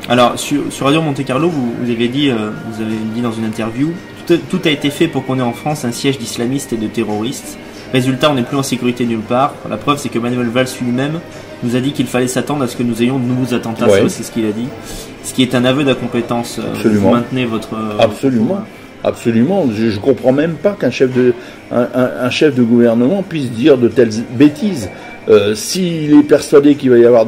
Alors, sur Radio Monte Carlo, vous avez dit dans une interview, tout a été fait pour qu'on ait en France un siège d'islamistes et de terroristes. Résultat, on n'est plus en sécurité nulle part. La preuve, c'est que Manuel Valls lui-même nous a dit qu'il fallait s'attendre à ce que nous ayons de nouveaux attentats. Ouais. C'est ce qu'il a dit. Ce qui est un aveu d'incompétence. Absolument. Vous maintenez votre... Absolument. Absolument. Je comprends même pas qu'un chef de gouvernement puisse dire de telles bêtises. S'il est persuadé qu'il va y avoir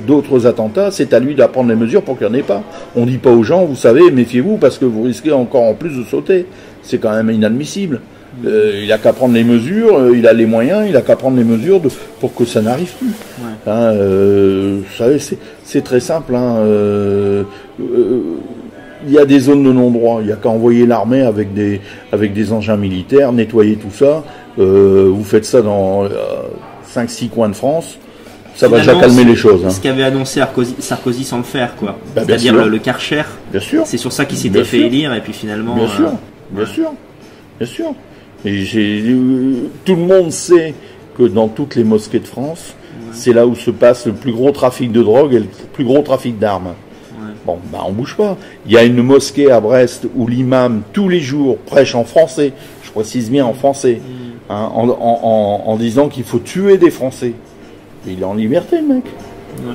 d'autres attentats, c'est à lui d'apprendre les mesures pour qu'il n'y en ait pas. On ne dit pas aux gens, vous savez, méfiez-vous parce que vous risquez encore en plus de sauter. C'est quand même inadmissible. Il n'a qu'à prendre les mesures, il a les moyens, il n'a qu'à prendre les mesures pour que ça n'arrive plus. Ouais. Hein, vous savez, c'est très simple. Hein, il y a des zones de non-droit, il n'y a qu'à envoyer l'armée avec des engins militaires, nettoyer tout ça. Vous faites ça dans 5-6 coins de France, ça va déjà calmer les choses. Hein. Ce qu'avait annoncé Sarkozy sans le faire, quoi. Bah, c'est-à-dire le Karcher. Bien sûr. C'est sur ça qu'il s'était fait élire, et puis finalement... Bien sûr, bien sûr, bien sûr. Et tout le monde sait que dans toutes les mosquées de France, c'est là où se passe le plus gros trafic de drogue et le plus gros trafic d'armes. Bon, bah on bouge pas. Il y a une mosquée à Brest où l'imam, tous les jours, prêche en français, je précise bien en français, hein, en disant qu'il faut tuer des Français. Et il est en liberté, le mec.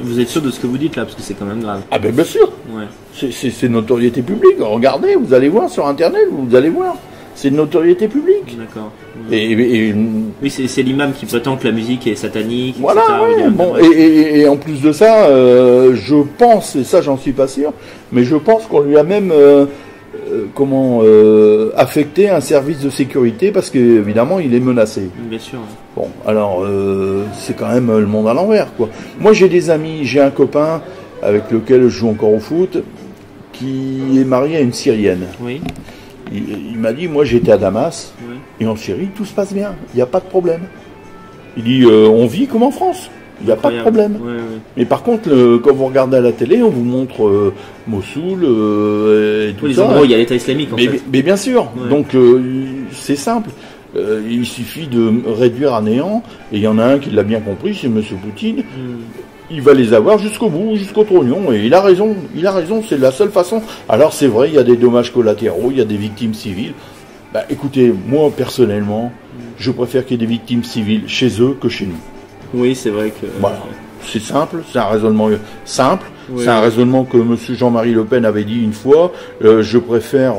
Vous êtes sûr de ce que vous dites là, parce que c'est quand même grave. Ah ben bien sûr. Ouais. C'est notoriété publique. Regardez, vous allez voir sur Internet, vous allez voir. C'est une notoriété publique. D'accord. Oui, c'est l'imam qui prétend que la musique est satanique. Voilà, etc. Bon, et en plus de ça, je pense, et ça j'en suis pas sûr, mais je pense qu'on lui a même affecté un service de sécurité parce qu'évidemment il est menacé. Bien sûr. Bon, alors c'est quand même le monde à l'envers, quoi. Moi j'ai des amis, j'ai un copain avec lequel je joue encore au foot qui est marié à une Syrienne. Oui. Il m'a dit, moi j'étais à Damas, oui. Et en Syrie, tout se passe bien, il n'y a pas de problème. Il dit, on vit comme en France, il n'y a pas de problème. Oui, oui. Mais par contre, quand vous regardez à la télé, on vous montre Mossoul et tout ça. Les endroits où il y a l'État islamique, en fait. Mais bien sûr, ouais. Donc c'est simple. Il suffit de réduire à néant, et il y en a un qui l'a bien compris, c'est M. Poutine. Il va les avoir jusqu'au bout, jusqu'au trognon, et il a raison, c'est la seule façon. Alors c'est vrai, il y a des dommages collatéraux, il y a des victimes civiles. Bah écoutez, moi personnellement, je préfère qu'il y ait des victimes civiles chez eux que chez nous. Oui, c'est vrai que... Voilà, c'est simple, c'est un raisonnement simple. Oui, c'est un raisonnement que M. Jean-Marie Le Pen avait dit une fois, je préfère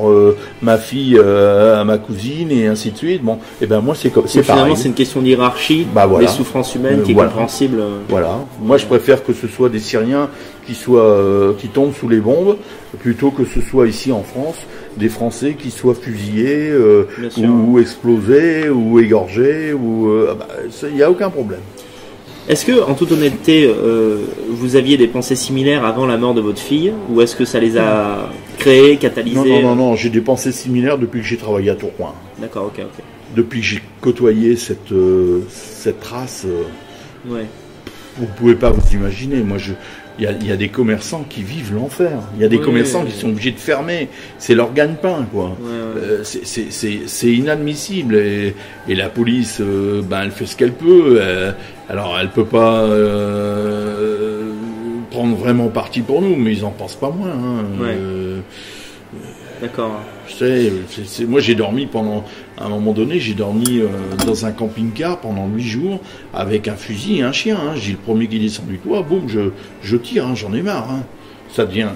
ma fille à ma cousine et ainsi de suite. Bon, et ben moi c'est pareil. Finalement c'est une question d'hierarchie, voilà. Des souffrances humaines qui est compréhensible. Voilà, moi je préfère que ce soit des Syriens qui tombent sous les bombes, plutôt que ce soit ici en France des Français qui soient fusillés ou explosés ou égorgés. Il n'y a aucun problème. Est-ce que, en toute honnêteté, vous aviez des pensées similaires avant la mort de votre fille, ou est-ce que ça les a créées, catalysées? Non, j'ai des pensées similaires depuis que j'ai travaillé à Tourcoing. D'accord, ok. Depuis que j'ai côtoyé cette race, ouais. Vous ne pouvez pas vous imaginer. Moi, il y a des commerçants qui vivent l'enfer. Il y a des commerçants qui sont obligés de fermer. C'est leur gagne-pain, quoi. Ouais. C'est inadmissible. Et la police, elle fait ce qu'elle peut. Alors, elle peut pas prendre vraiment parti pour nous, mais ils en pensent pas moins. Hein. Ouais. D'accord. Moi j'ai dormi à un moment donné, j'ai dormi dans un camping-car pendant 8 jours avec un fusil et un chien. Hein. J'ai le premier qui descend du toit, boum, je tire, hein, j'en ai marre. Hein. Ça devient...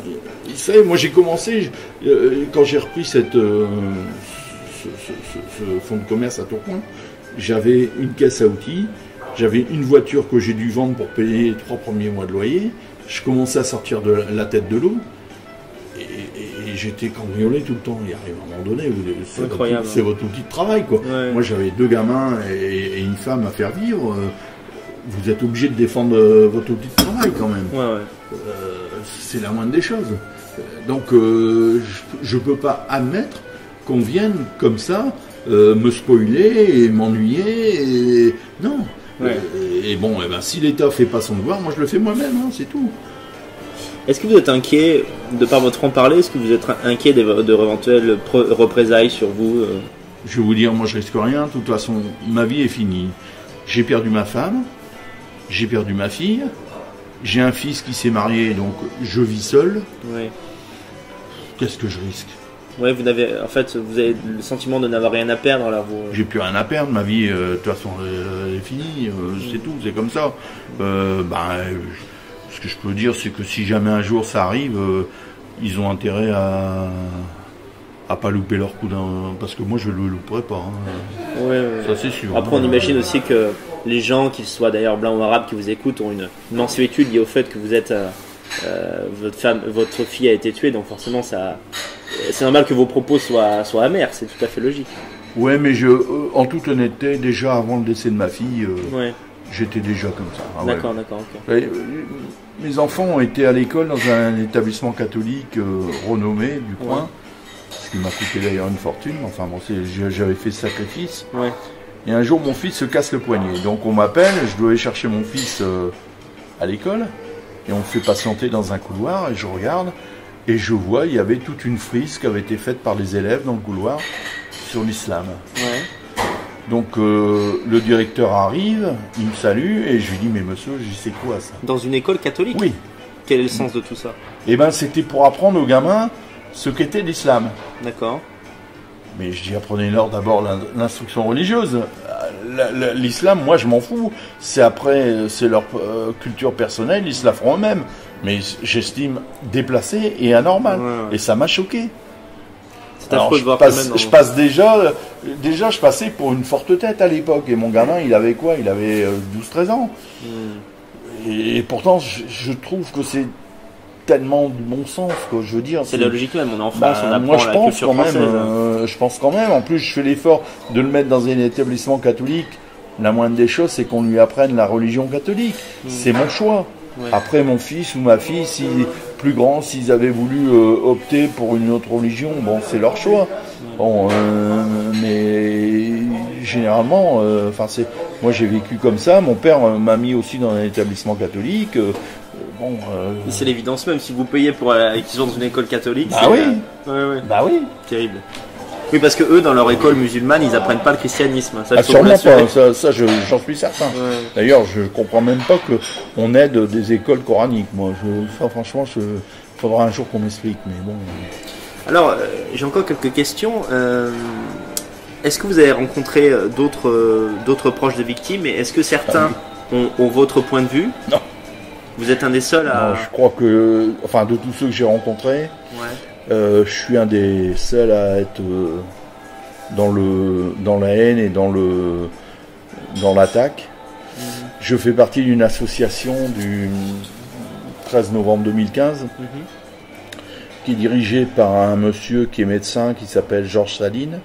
Vous savez, moi j'ai commencé, quand j'ai repris ce fonds de commerce à Tourcoing, j'avais une caisse à outils, j'avais une voiture que j'ai dû vendre pour payer les 3 premiers mois de loyer, je commençais à sortir de la tête de l'eau. Et j'étais cambriolé tout le temps. Il arrive à un moment donné, c'est votre outil de travail, quoi. Ouais. Moi, j'avais 2 gamins et une femme à faire vivre. Vous êtes obligé de défendre votre outil de travail, quand même. Ouais. C'est la moindre des choses. Donc, je peux pas admettre qu'on vienne comme ça me spoiler et m'ennuyer. Non. Ouais. Et bon, si l'État fait pas son devoir, moi, je le fais moi-même, hein, c'est tout. Est-ce que vous êtes inquiet, de par votre franc-parler, est-ce que vous êtes inquiet d'éventuelles représailles sur vous Je vais vous dire, moi je risque rien, de toute façon, ma vie est finie. J'ai perdu ma femme, j'ai perdu ma fille, J'ai un fils qui s'est marié, donc je vis seul. Ouais. Qu'est-ce que je risque? Ouais, vous avez le sentiment de n'avoir rien à perdre là. J'ai plus rien à perdre, ma vie, de toute façon, elle est finie, c'est tout, c'est comme ça. Ce que je peux dire, c'est que si jamais un jour ça arrive, ils ont intérêt à pas louper leur coup parce que moi je le louperai pas. Hein. Ouais. Ça c'est sûr. Après, on imagine aussi que les gens, qu'ils soient d'ailleurs blancs ou arabes, qui vous écoutent, ont une mensuétude liée au fait que vous êtes votre fille a été tuée, donc forcément c'est normal que vos propos soient amers, c'est tout à fait logique. Ouais, mais en toute honnêteté, déjà avant le décès de ma fille, j'étais déjà comme ça. Ah, d'accord, ok. Mes enfants ont été à l'école dans un établissement catholique renommé du coin, ce qui m'a coûté d'ailleurs une fortune. Enfin bon, j'avais fait ce sacrifice. Ouais. Et un jour, mon fils se casse le poignet. Donc on m'appelle, je dois aller chercher mon fils à l'école. Et on me fait patienter dans un couloir et je regarde et je vois il y avait toute une frise qui avait été faite par les élèves dans le couloir sur l'islam. Ouais. Donc le directeur arrive, il me salue et je lui dis mais monsieur, je sais quoi ça? Dans une école catholique? Oui. Quel est le sens de tout ça? Eh ben c'était pour apprendre aux gamins ce qu'était l'islam. D'accord. Mais je dis apprenez-leur d'abord l'instruction religieuse. L'islam, moi je m'en fous. C'est leur culture personnelle, ils se la feront eux-mêmes. Mais j'estime déplacé et anormal. Ouais. Et ça m'a choqué. Alors, je passe déjà, je passais pour une forte tête à l'époque. Et mon gamin, il avait quoi? Il avait 12-13 ans. Et pourtant, je trouve que c'est tellement du bon sens, quoi. Je veux dire, c'est la logique même. On est en France, on apprend moi, je pense quand même. Je pense quand même. En plus, je fais l'effort de le mettre dans un établissement catholique. La moindre des choses, c'est qu'on lui apprenne la religion catholique. C'est mon choix. Ouais. Après, mon fils ou ma fille, plus grand, s'ils avaient voulu opter pour une autre religion, bon, c'est leur choix. Bon, mais généralement, moi j'ai vécu comme ça. Mon père m'a mis aussi dans un établissement catholique. C'est l'évidence même, si vous payez pour qu'ils sont dans une école catholique. Ah oui. Bah oui. Terrible. Oui, parce que eux, dans leur école musulmane, ils apprennent pas le christianisme. Ça, sûrement pas. Ça, j'en suis certain. Ouais. D'ailleurs, je comprends même pas qu'on aide des écoles coraniques. Moi, franchement, faudra un jour qu'on m'explique. Mais bon. Alors, j'ai encore quelques questions. Est-ce que vous avez rencontré d'autres proches de victimes, et est-ce que certains ont votre point de vue? Non. Vous êtes un des seuls à... Non, je crois que... Enfin, de tous ceux que j'ai rencontrés, je suis un des seuls à être dans la haine et dans l'attaque. Je fais partie d'une association du 13 novembre 2015 qui est dirigée par un monsieur qui est médecin qui s'appelle Georges Saline.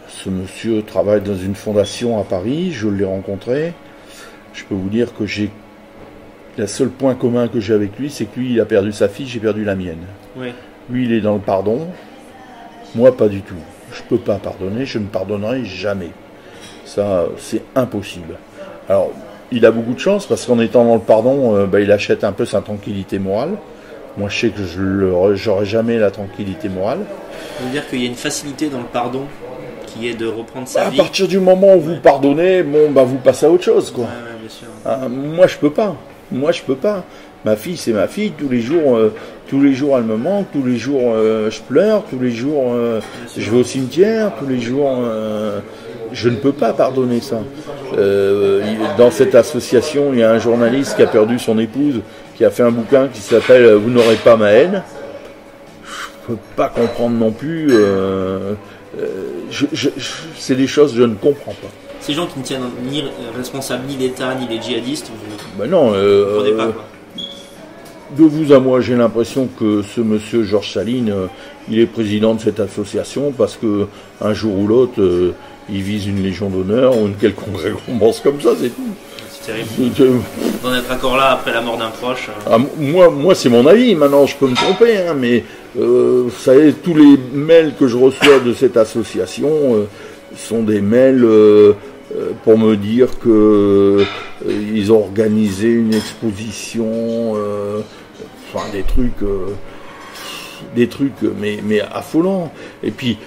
Ce monsieur travaille dans une fondation à Paris, je l'ai rencontré. Je peux vous dire que le seul point commun que j'ai avec lui, c'est que lui, il a perdu sa fille, j'ai perdu la mienne. Oui. Lui, il est dans le pardon. Moi, pas du tout. Je peux pas pardonner, je ne pardonnerai jamais. Ça, c'est impossible. Alors, il a beaucoup de chance, parce qu'en étant dans le pardon, il achète un peu sa tranquillité morale. Moi, je sais que j'aurai jamais la tranquillité morale. Ça veut dire qu'il y a une facilité dans le pardon, qui est de reprendre sa vie. À partir du moment où vous pardonnez, vous passez à autre chose, quoi. Ouais, bien sûr. Moi, je peux pas. Ma fille, c'est ma fille. Tous les jours, elle me manque. Tous les jours, je pleure. Tous les jours, je vais au cimetière. Tous les jours, je ne peux pas pardonner ça. Dans cette association, il y a un journaliste qui a perdu son épouse, qui a fait un bouquin qui s'appelle « Vous n'aurez pas ma haine ». Je peux pas comprendre non plus. C'est des choses que je ne comprends pas. Ces gens qui ne tiennent ni responsables ni l'État ni les djihadistes, vous ne comprenez pas, quoi. De vous à moi, j'ai l'impression que ce monsieur Georges Saline, il est président de cette association parce que un jour ou l'autre, il vise une légion d'honneur ou une quelconque récompense comme ça, c'est tout. C'est terrible. D'en être encore là après la mort d'un proche. Moi, c'est mon avis. Maintenant, je peux me tromper, hein, mais vous savez, tous les mails que je reçois de cette association sont des mails pour me dire que ils ont organisé une exposition, des trucs mais affolants. Et puis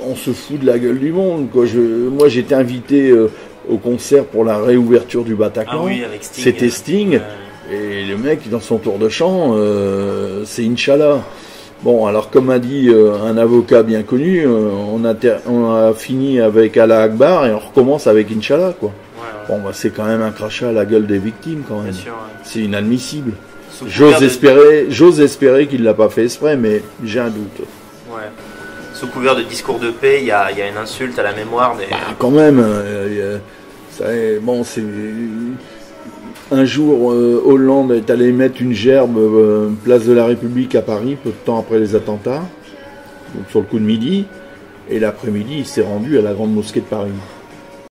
on se fout de la gueule du monde, quoi. Moi j'étais invité au concert pour la réouverture du Bataclan. Ah oui, avec Sting. C'était Sting. Et le mec, dans son tour de chant, c'est Inch'Allah. Bon, alors comme a dit un avocat bien connu, on a fini avec Allah Akbar et on recommence avec Inch'Allah, quoi. Bon, bah, c'est quand même un crachat à la gueule des victimes, quand même. C'est inadmissible. J'ose espérer qu'il l'a pas fait exprès, mais j'ai un doute. Ouais. Sous couvert de discours de paix, il y a une insulte à la mémoire des... Bah, quand même, bon, c'est... Un jour, Hollande est allé mettre une gerbe place de la République à Paris, peu de temps après les attentats, donc sur le coup de midi, et l'après-midi, il s'est rendu à la Grande Mosquée de Paris.